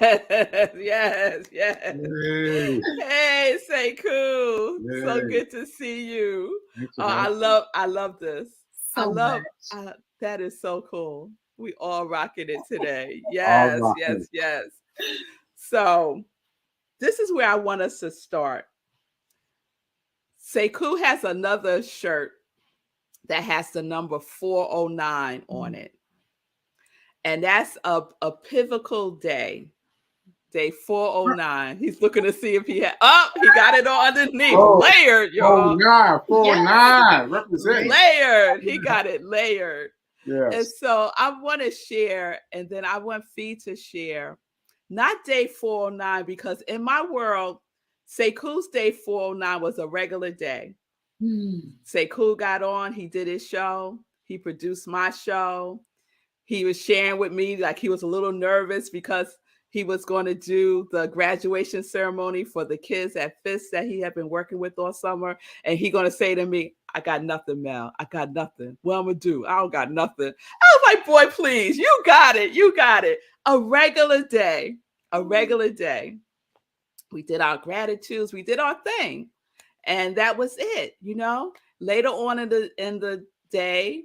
Yes. Yay. Hey, Sekou. So Yay. good to see you. Thanks for Oh, I having me. love this. I So love much. that is so cool. We all rocking it today. All Yes. right. So this is where I want us to start. Sekou has another shirt that has the number 409 on it. And that's a pivotal day. Day 409. He's looking to see if he he got it on underneath. Oh, Layered, y'all. 409 representing. Layered. He got it layered. And Yes. so I want to share, and then I want Fee to share, not day 409, because in my world, Sekou's day 409 was a regular day. Sekou got on, he did his show, he produced my show. He was sharing with me like he was a little nervous because he was going to do the graduation ceremony for the kids at FIST that he had been working with all summer. And he going to say to me, I got nothing, Mel. I got nothing. What I'm going to do? I don't got nothing. I was like, boy, please, you got it. You got it. A regular day. We did our gratitudes. We did our thing. And that was it, you know. Later on in the day,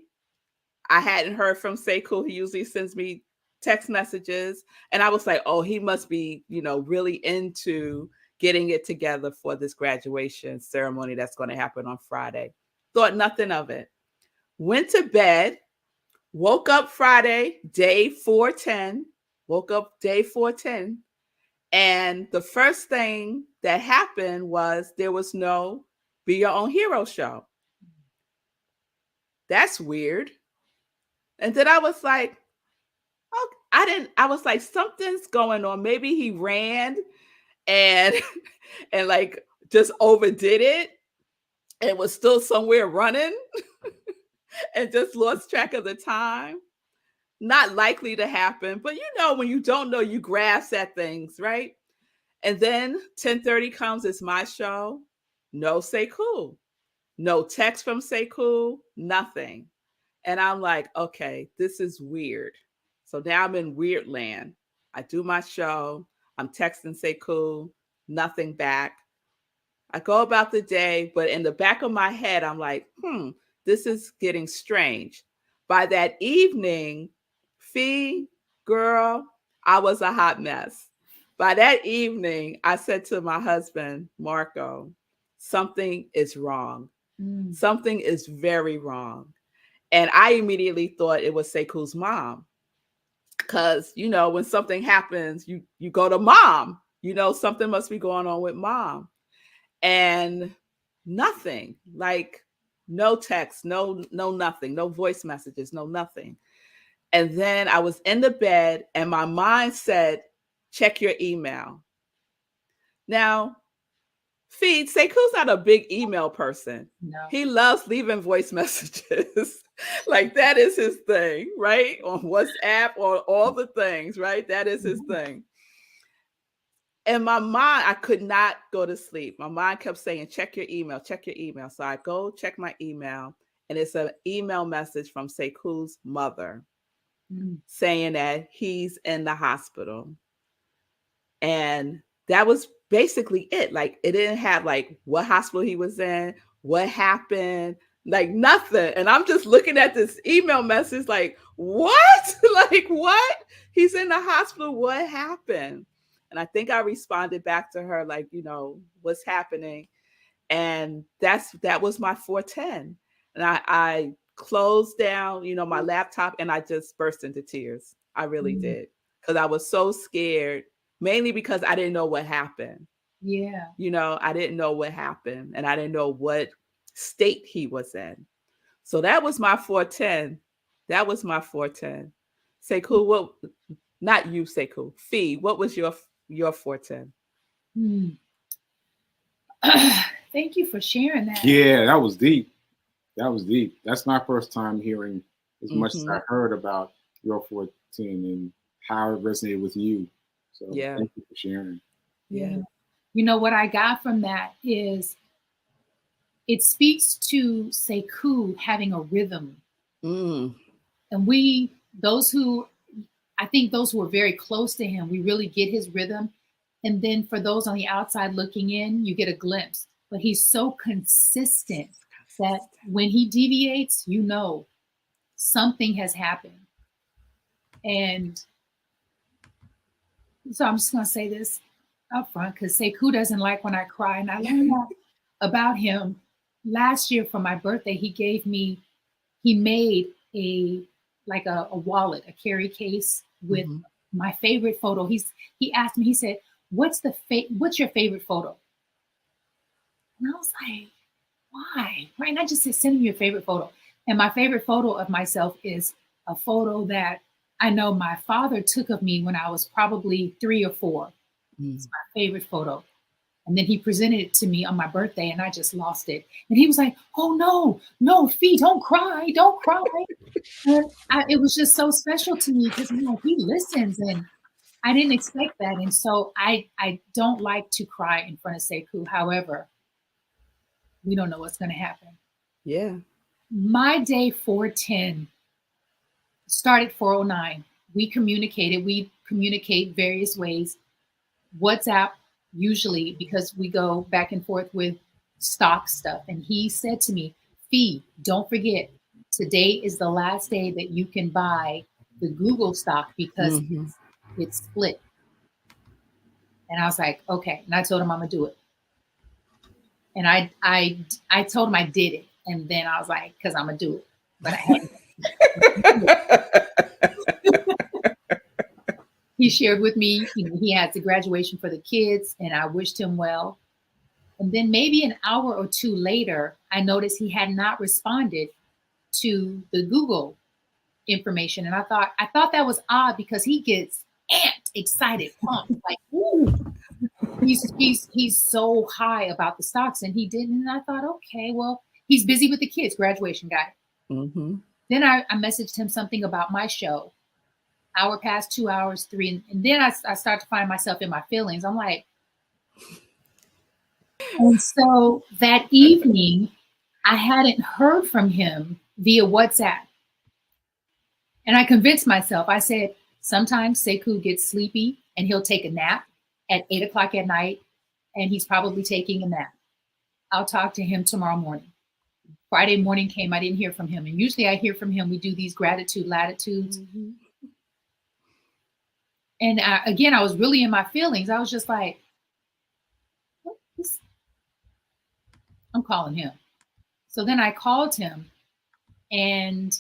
I hadn't heard from Sekou. He usually sends me text messages. And I was like, oh, he must be, really into getting it together for this graduation ceremony that's going to happen on Friday. Thought nothing of it. Went to bed, woke up Friday, day 410, And the first thing that happened was there was no Be Your Own Hero show. That's weird. And then I was like, oh, I was like, something's going on. Maybe he ran and like just overdid it and was still somewhere running and just lost track of the time. Not likely to happen, but when you don't know, you grasp at things, right? And then 10:30 comes, it's my show. No Sekou. No text from Sekou, nothing. And I'm like, okay, this is weird. So now I'm in weird land. I do my show. I'm texting Sekou, nothing back. I go about the day, but in the back of my head, I'm like, this is getting strange. By that evening, Fee, girl, I was a hot mess. By that evening, I said to my husband, Marco, something is wrong. Something is very wrong. And I immediately thought it was Sekou's mom. Because, when something happens, you go to mom. Something must be going on with mom. And nothing, like no text, no nothing, no voice messages, no nothing. And then I was in the bed and my mind said, check your email. Now, Feed, Sekou's not a big email person. No. He loves leaving voice messages. Like that is his thing, right? On WhatsApp or all the things, right? That is his thing. In my mind, I could not go to sleep. My mind kept saying, check your email, check your email. So I go check my email, and it's an email message from Sekou's mother saying that he's in the hospital. And that was basically it. Like, it didn't have like what hospital he was in, what happened, like nothing. And I'm just looking at this email message like, what? Like, what? He's in the hospital. What happened? And I think I responded back to her like, what's happening? And that was my 410. And I closed down, my laptop, and I just burst into tears. I really did. Because I was so scared, mainly because I didn't know what happened. Yeah. I didn't know what happened, and I didn't know what state he was in. So that was my 410. Sekou, what? Not you, Sekou. Fee, what was your 410? Thank you for sharing that. Yeah, that was deep. That's my first time hearing as much as I heard about your 410 and how it resonated with you. So thank you for sharing. Yeah. What I got from that is it speaks to Sekou having a rhythm. And those who I think those who are very close to him, we really get his rhythm. And then for those on the outside looking in, you get a glimpse. But he's so consistent that when he deviates, you know, something has happened. And so I'm just going to say this up front, because Sekou doesn't like when I cry. And I learned that about him last year for my birthday. He made a wallet, a carry case with my favorite photo. He asked me, he said, what's your favorite photo? And I was like, why? Right? And I just said, send me your favorite photo. And my favorite photo of myself is a photo that I know my father took of me when I was probably 3 or 4. It's my favorite photo. And then he presented it to me on my birthday, and I just lost it. And he was like, oh, no, Fee, don't cry. And it was just so special to me because, you know, he listens, and I didn't expect that. And so I don't like to cry in front of Sekou. However, we don't know what's going to happen. Yeah. My day 410 started 409. We communicate various ways. WhatsApp, usually, because we go back and forth with stock stuff. And he said to me, Fee, don't forget, today is the last day that you can buy the Google stock because it's split. And I was like, okay. And I told him I'm gonna do it. And I told him I did it. And then I was like, because I'm gonna do it. But I hadn't. He shared with me, you know, he had the graduation for the kids, and I wished him well. And then maybe an hour or 2 later, I noticed he had not responded to the Google information. And I thought that was odd because he gets amped, excited, pumped, like, ooh. He's so high about the stocks, and he didn't. And I thought, okay, well, he's busy with the kids, graduation guy. Then I messaged him something about my show. Hour passed, 2 hours, 3. And then I start to find myself in my feelings. I'm like, and so that evening, I hadn't heard from him via WhatsApp. And I convinced myself, I said, sometimes Sekou gets sleepy and he'll take a nap at 8 o'clock at night, and he's probably taking a nap. I'll talk to him tomorrow morning. Friday morning came, I didn't hear from him. And usually I hear from him. We do these gratitude latitudes. And again, I was really in my feelings. I was just like, I'm calling him. So then I called him and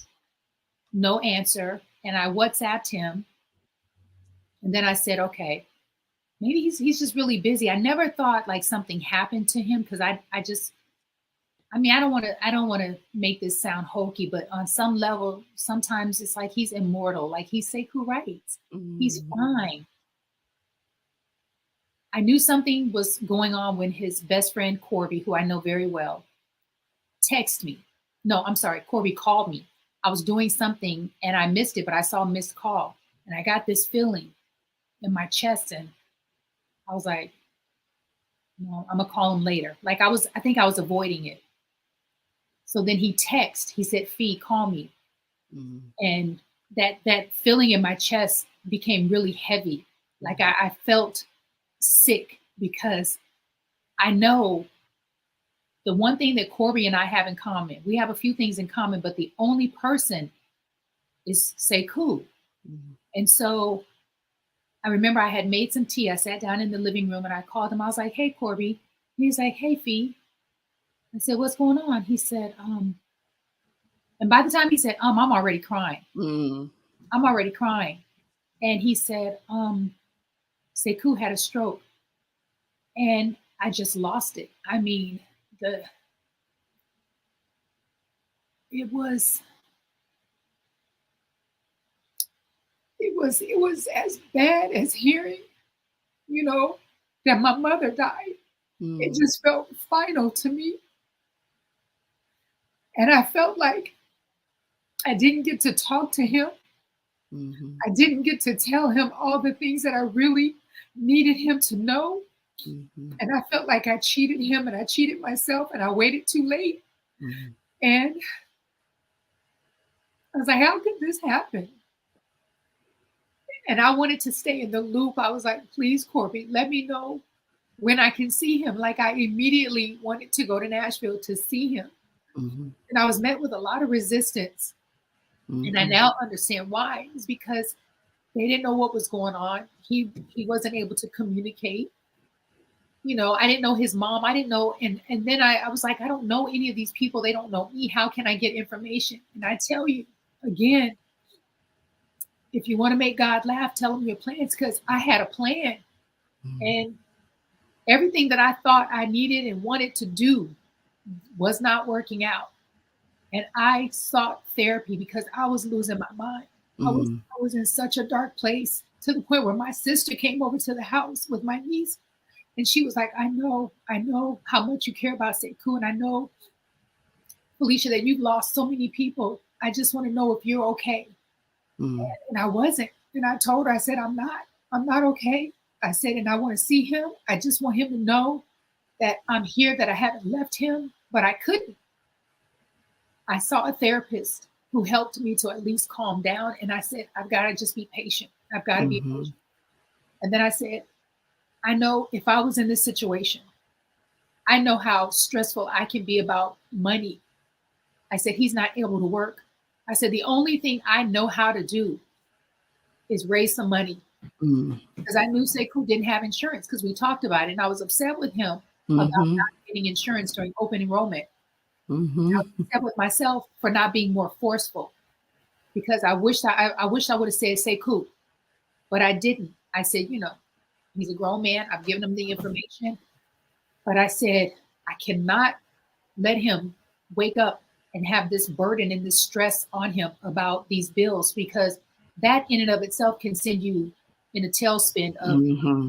no answer. And I WhatsApped him. And then I said, okay, maybe he's just really busy. I never thought like something happened to him because I don't want to make this sound hokey, but on some level, sometimes it's like he's immortal. Like he's Sekou writes. He's fine. I knew something was going on when his best friend, Corby, who I know very well, texted me. No, I'm sorry. Corby called me. I was doing something and I missed it, but I saw a missed call. And I got this feeling in my chest. And I was like, no, I'm going to call him later. Like I think I was avoiding it. So then he said, Fee, call me. And that feeling in my chest became really heavy. Like I felt sick because I know the one thing that Corby and I have in common, we have a few things in common, but the only person is Sekou. And so I remember I had made some tea. I sat down in the living room and I called him. I was like, hey, Corby. He's like, hey, Fee. I said, what's going on? He said, and by the time he said, I'm already crying. I'm already crying. And he said, Sekou had a stroke. And I just lost it. I mean, it was as bad as hearing, you know, that my mother died. It just felt final to me. And I felt like I didn't get to talk to him. I didn't get to tell him all the things that I really needed him to know. And I felt like I cheated him and I cheated myself and I waited too late. And I was like, how could this happen? And I wanted to stay in the loop. I was like, please, Corby, let me know when I can see him. Like, I immediately wanted to go to Nashville to see him. Mm-hmm. And I was met with a lot of resistance. Mm-hmm. And I now understand why. It's because they didn't know what was going on. He wasn't able to communicate. You know, I didn't know his mom. I didn't know. And then I was like, I don't know any of these people. They don't know me. How can I get information? And I tell you, again, if you want to make God laugh, tell him your plans, because I had a plan. And everything that I thought I needed and wanted to do was not working out. And I sought therapy because I was losing my mind. I was in such a dark place, to the point where my sister came over to the house with my niece. And she was like, I know how much you care about Sekou. And I know, Felicia, that you've lost so many people. I just want to know if you're okay. And I wasn't. And I told her, I said, I'm not okay. I said, and I want to see him. I just want him to know that I'm here, that I haven't left him, but I couldn't. I saw a therapist who helped me to at least calm down. And I said, I've got to just be patient. I've got to be patient. And then I said, I know if I was in this situation, I know how stressful I can be about money. I said, he's not able to work. I said, the only thing I know how to do is raise some money. Because I knew Sekou didn't have insurance, because we talked about it. And I was upset with him about not getting insurance during open enrollment. I was upset with myself for not being more forceful, because I wish I would have said Sekou, but I didn't. I said, you know, he's a grown man. I've given him the information. But I said, I cannot let him wake up and have this burden and this stress on him about these bills, because that in and of itself can send you in a tailspin of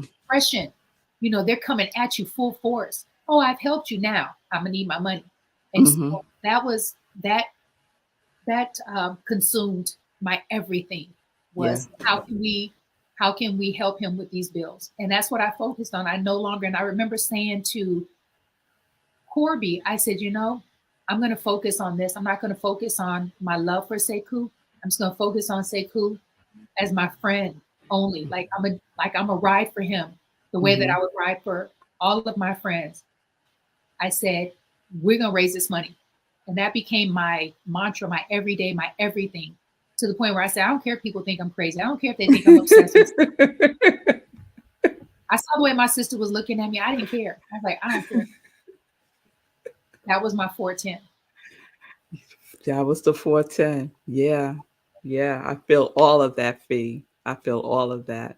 depression. You know, they're coming at you full force. Oh, I've helped you, now I'm gonna need my money. And so that consumed my everything. Was how can we help him with these bills? And that's what I focused on. I no longer, and I remember saying to Corby, I said, you know, I'm going to focus on this. I'm not going to focus on my love for Sekou. I'm just going to focus on Sekou as my friend only. Like I'm a ride for him, the way that I would ride for all of my friends. I said, we're going to raise this money. And that became my mantra, my everyday, my everything, to the point where I said, I don't care if people think I'm crazy. I don't care if they think I'm obsessed with it. I saw the way my sister was looking at me. I didn't care. I was like, I don't care. That was my 410. That was the 410. Yeah. Yeah. I feel all of that, Fee. I feel all of that.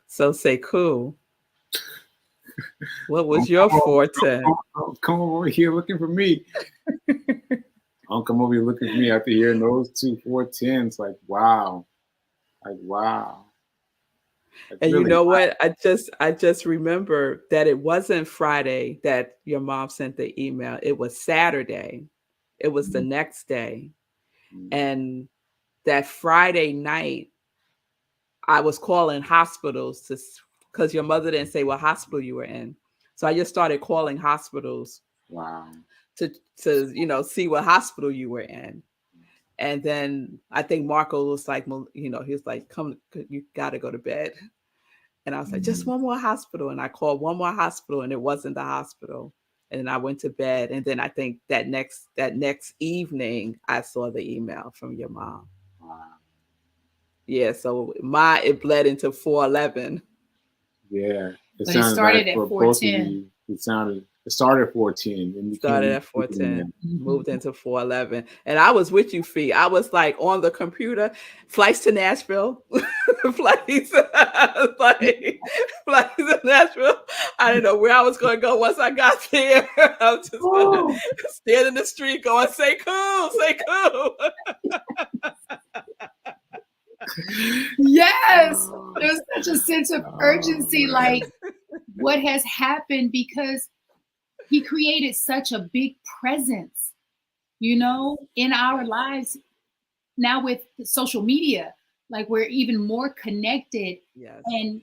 So Sekou, what was your 410? Come over here looking for me. Don't come over here looking for me after hearing those two 410s. Like, wow. Like, wow. And really, you know what? I just remember that it wasn't Friday that your mom sent the email. It was Saturday. It was the next day. And that Friday night, I was calling hospitals because your mother didn't say what hospital you were in. So I just started calling hospitals. Wow. To you know, see what hospital you were in. And then I think Marco was like, you know, he was like, come, you got to go to bed. And I was like, just one more hospital. And I called one more hospital, and it wasn't the hospital. And then I went to bed. And then I think that next evening, I saw the email from your mom. Wow. Yeah. So it bled into 411. Yeah. But it started at 410. It started at 410. And started at 410, moved into 411. And I was with you, Fee. I was like on the computer, flights to Nashville, flights to Nashville. I didn't know where I was going to go once I got there. I was just standing in the street going, Sekou, Sekou. Yes. There's such a sense of urgency, like what has happened, because he created such a big presence, you know, in our lives. Now with social media, like we're even more connected. Yes. And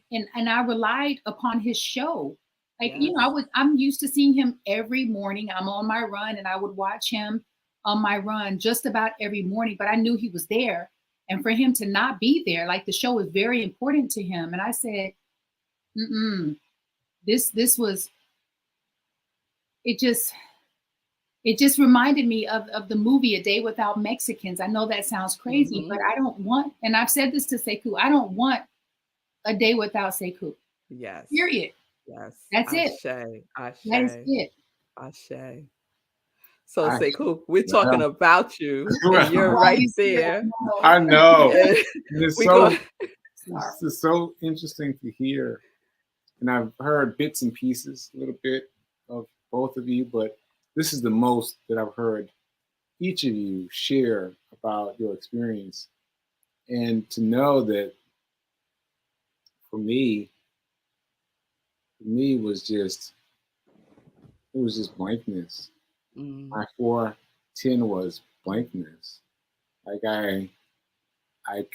I relied upon his show. Like, you know, I'm used to seeing him every morning. I'm on my run, and I would watch him on my run just about every morning, but I knew he was there. And for him to not be there, like the show was very important to him. And I said, this was, it just reminded me of the movie A Day Without Mexicans. I know that sounds crazy, but I don't want, and I've said this to Sekou, I don't want a day without Sekou. Yes. Period. Yes. That's it. Ashe. That is it. Ashe. So Sekou, we're talking about you. And you're right there. I know. It's so interesting to hear. And I've heard bits and pieces, a little bit of both of you, but this is the most that I've heard each of you share about your experience. And to know that for me was just, it was just blankness. My 410 was blankness. Like I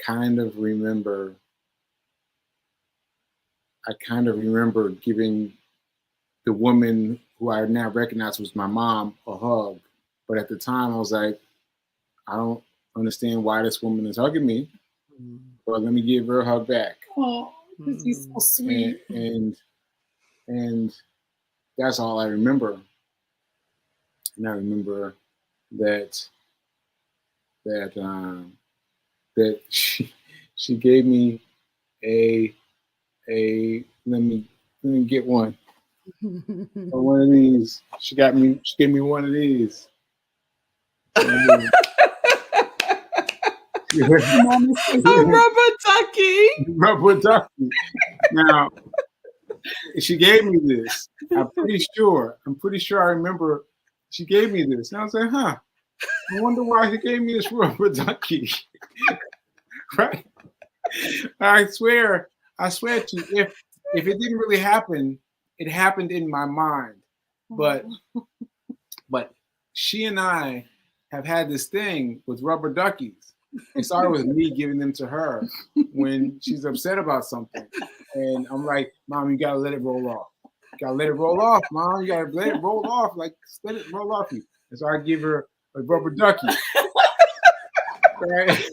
kind of remember giving the woman who I now recognize was my mom a hug. But at the time I was like, I don't understand why this woman is hugging me, but let me give her a hug back. Oh, this is so sweet. And that's all I remember. And I remember that she gave me a let me get one. One of these. She gave me one of these. A rubber ducky. Rubber ducky. Now, she gave me this. I'm pretty sure I remember she gave me this. And I was like, I wonder why she gave me this rubber ducky. Right? I swear to you, if it didn't really happen, it happened in my mind. But she and I have had this thing with rubber duckies. It started with me giving them to her when she's upset about something. And I'm like, Mom, you gotta let it roll off. You gotta let it roll off, Mom. You gotta let it roll off. Like, let it roll off you. And so I give her a rubber ducky. Right?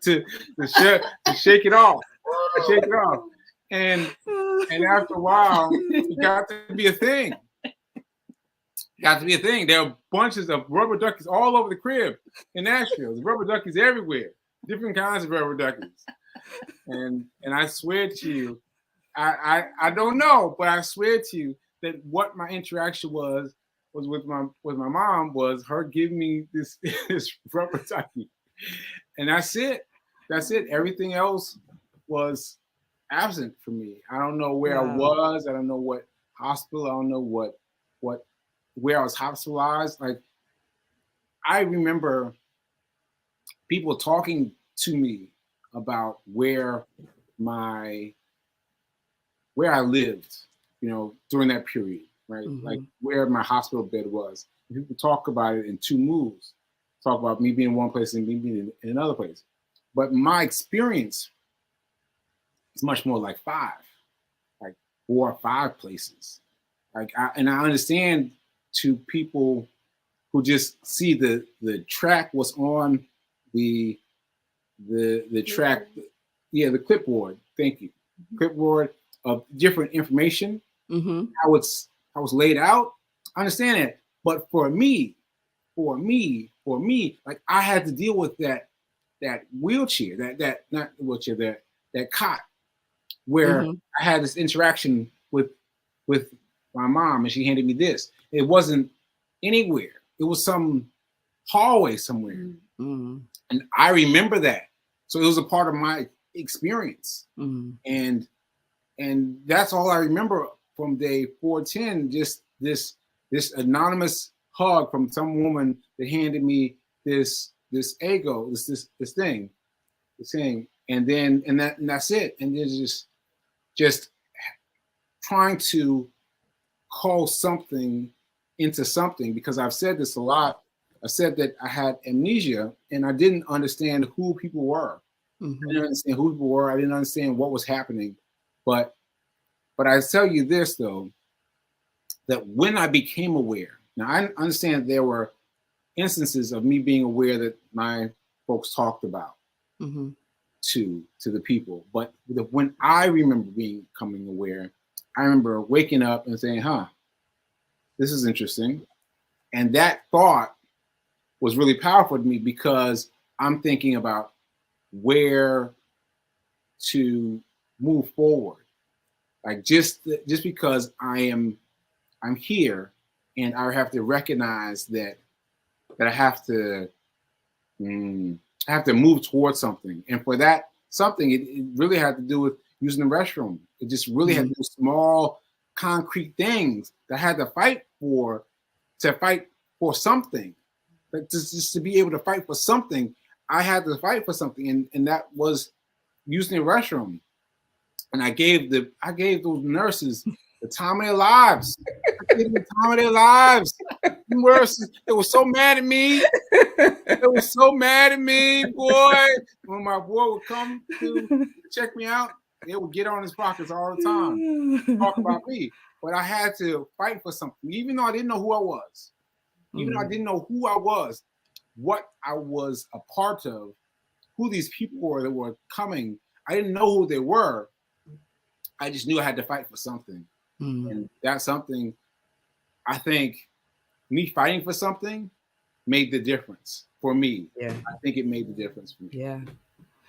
to shake it off. Shake it off. And after a while, it got to be a thing. There are bunches of rubber duckies all over the crib in Nashville. There's rubber duckies everywhere. Different kinds of rubber duckies. And I swear to you, I don't know, but I swear to you that what my interaction was with my mom was her giving me this rubber ducky. And that's it. Everything else was absent for me. I don't know where I was. I don't know what hospital. I don't know where I was hospitalized. Like, I remember people talking to me about where I lived, during that period, right? Like where my hospital bed was. And people talk about it in two moves. Talk about me being in one place and me being in another place. But my experience is much more like 4 or 5 places. I understand to people who just see the track was on the track, the clipboard. Thank you, clipboard of different information. How it's laid out. I understand it, but for me, like, I had to deal with that wheelchair, that cot, where I had this interaction with my mom, and she handed me this. It wasn't anywhere. It was some hallway somewhere. And I remember that. So it was a part of my experience. And that's all I remember from day 410, just this anonymous hug from some woman that handed me this ego, this thing. And that's it. And there's just trying to call something into something, because I've said this a lot. I said that I had amnesia and I didn't understand who people were. I didn't understand who people were. I didn't understand what was happening. But I tell you this, though, that when I became aware, now I understand there were instances of me being aware that my folks talked about Mm-hmm. to the people. But when I remember becoming aware, I remember waking up and saying, huh, this is interesting. And that thought was really powerful to me because I'm thinking about where to move forward. Like just because I'm here and I have to recognize that I have to move towards something. And for that something, it really had to do with using the restroom. It just really had to do with small concrete things that I had to fight for something. But just to be able to fight for something, I had to fight for something. And that was using the restroom. And I gave those nurses the time of their lives. I gave them the time of their lives. Nurses, they were so mad at me. They were so mad at me, boy. When my boy would come to check me out, they would get on his pockets all the time, talk about me. But I had to fight for something, even though I didn't know who I was. Even though I didn't know who I was, what I was a part of, who these people were that were coming. I didn't know who they were. I just knew I had to fight for something. And that's something, I think, me fighting for something made the difference for me. Yeah. I think it made the difference for me. Yeah.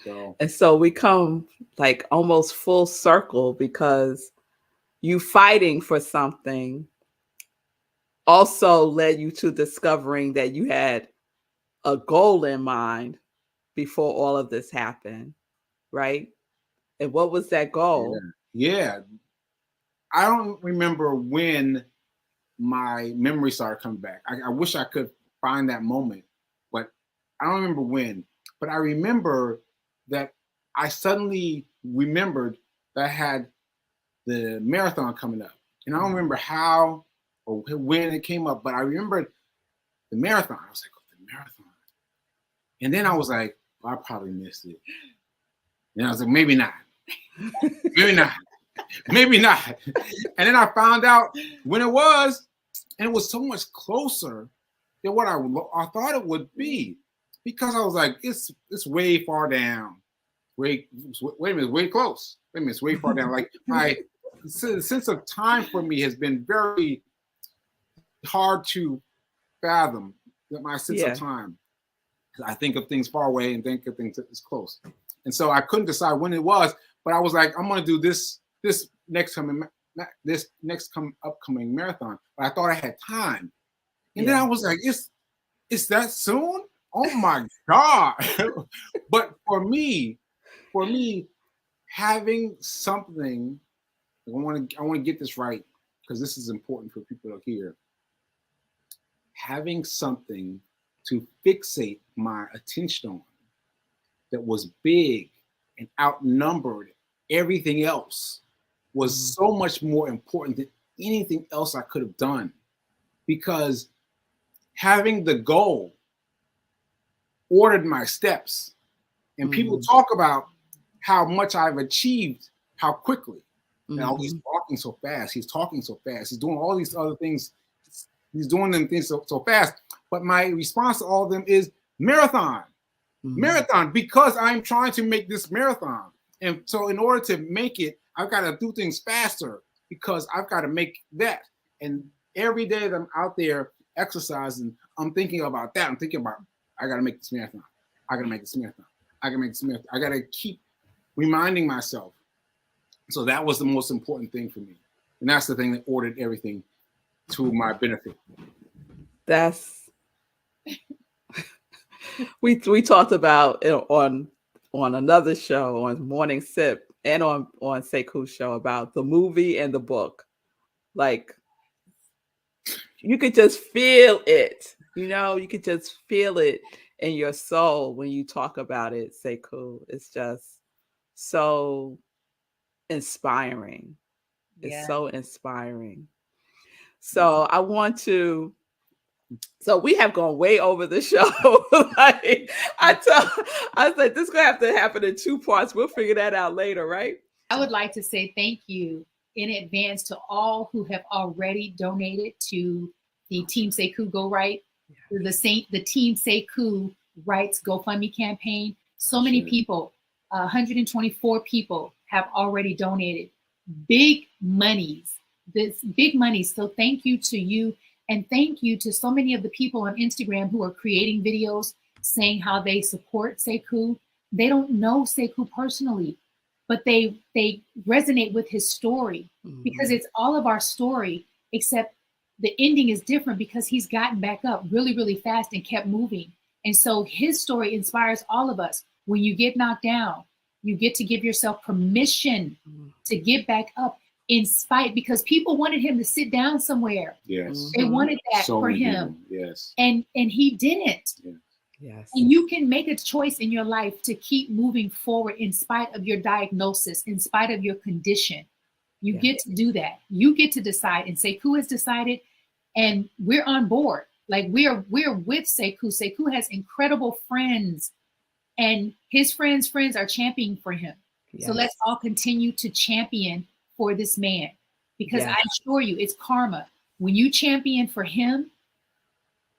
So. And so we come like almost full circle because you fighting for something also led you to discovering that you had a goal in mind before all of this happened, right? And what was that goal? Yeah. I don't remember when my memory started coming back. I wish I could find that moment, but I don't remember when. But I remember that I suddenly remembered that I had the marathon coming up. And I don't remember how or when it came up, but I remembered the marathon. I was like, oh, the marathon. And then I was like, well, I probably missed it. And I was like, maybe not. Maybe not. Maybe not. And then I found out when it was, and it was so much closer than what I thought it would be, because I was like, it's way far down. Wait a minute, way close. Wait a minute, it's way far down. Like my sense of time for me has been very hard to fathom. That my sense of time. I think of things far away and think of things that is close. And so I couldn't decide when it was, but I was like, I'm gonna do this next upcoming marathon. But I thought I had time. And then I was like, it's that soon? Oh my God. But for me, having something, I want to get this right because this is important for people to hear. Having something to fixate my attention on that was big and outnumbered everything else was so much more important than anything else I could have done, because having the goal ordered my steps. And people talk about how much I've achieved, how quickly. Now he's talking so fast. He's talking so fast. He's doing all these other things. He's doing them things so fast. But my response to all of them is marathon. Marathon, because I'm trying to make this marathon. And so in order to make it, I've got to do things faster because I've got to make that. And every day that I'm out there exercising, I'm thinking about that. I'm thinking about, I got to make this marathon. I got to make this marathon. I got to make this marathon. I got to keep reminding myself. So that was the most important thing for me. And that's the thing that ordered everything to my benefit. That's we talked about on another show, on Morning Sip, and on Sekou's show, about the movie and the book. Like, you could just feel it, you could just feel it in your soul when you talk about it, Sekou. It's just so inspiring. It's so inspiring. So I want to. So we have gone way over the show. Like, I said this is gonna have to happen in 2 parts. We'll figure that out later, right? I would like to say thank you in advance to all who have already donated to the Team Sekou Go Right, the Team Sekou rights GoFundMe campaign. So many people, 124 people have already donated big monies. This big money. So thank you to you. And thank you to so many of the people on Instagram who are creating videos saying how they support Sekou. They don't know Sekou personally, but they resonate with his story because it's all of our story, except the ending is different because he's gotten back up really, really fast and kept moving. And so his story inspires all of us. When you get knocked down, you get to give yourself permission to get back up in spite, because people wanted him to sit down somewhere. Yes. They wanted that So for many him. people. Yes. And he didn't. Yeah. Yes. And you can make a choice in your life to keep moving forward in spite of your diagnosis, in spite of your condition. You get to do that. You get to decide. And Sekou has decided, and we're on board. Like we're with Sekou. Sekou has incredible friends, and his friends' friends are championing for him. Yes. So let's all continue to champion for this man, because I assure you, it's karma. When you champion for him,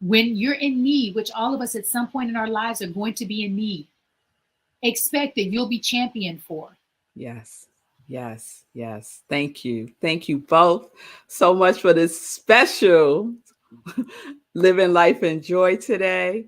when you're in need, which all of us at some point in our lives are going to be in need, expect that you'll be championed for. Yes. Yes. Yes. Thank you. Thank you both so much for this special Living Life in Joy today.